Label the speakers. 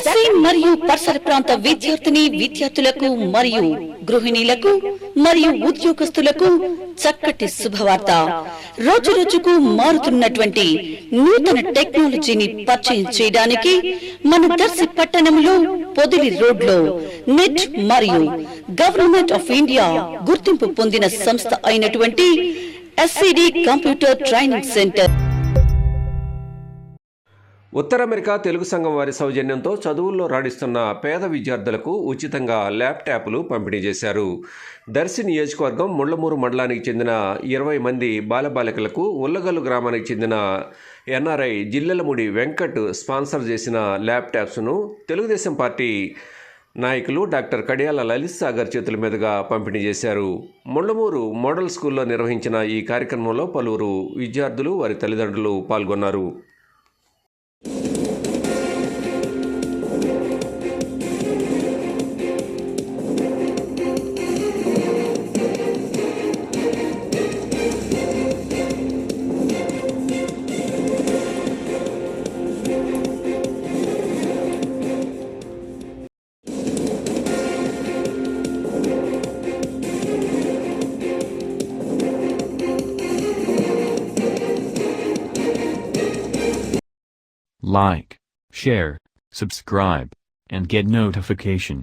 Speaker 1: దర్శి మరియు పరిసర ప్రాంత విద్యార్థులకు మరియు గృహిణీలకు మరియు ఉద్యోగస్తులకు చక్కటి శుభవార్త. రోజు రోజుకు మారుతున్నటువంటి నూతన టెక్నాలజీని పరిచయం చేయడానికి మన దర్శి పట్టణంలో పొదిలి రోడ్లో నెట్ మరియు గవర్నమెంట్ ఆఫ్ ఇండియా గుర్తింపు పొందిన సంస్థ అయినటువంటి SCD కంప్యూటర్ ట్రైనింగ్ సెంటర్.
Speaker 2: ఉత్తర అమెరికా తెలుగు సంఘం వారి సౌజన్యంతో చదువుల్లో రాణిస్తున్న పేద విద్యార్థులకు ఉచితంగా ల్యాప్టాప్లు పంపిణీ చేశారు. దర్శి నియోజకవర్గం ముళ్లమూరు మండలానికి చెందిన 20 మంది బాలబాలికలకు ఉల్లగల్లు గ్రామానికి చెందిన NRI జిల్లెలముడి వెంకట్ స్పాన్సర్ చేసిన ల్యాప్టాప్స్ను తెలుగుదేశం పార్టీ నాయకులు డాక్టర్ కడియాల లలిత్ సాగర్ చేతుల మీదుగా పంపిణీ చేశారు. ముళ్లమూరు మోడల్ స్కూల్లో నిర్వహించిన ఈ కార్యక్రమంలో పలువురు విద్యార్థులు వారి తల్లిదండ్రులు పాల్గొన్నారు.
Speaker 3: Like, share, subscribe, and get notification.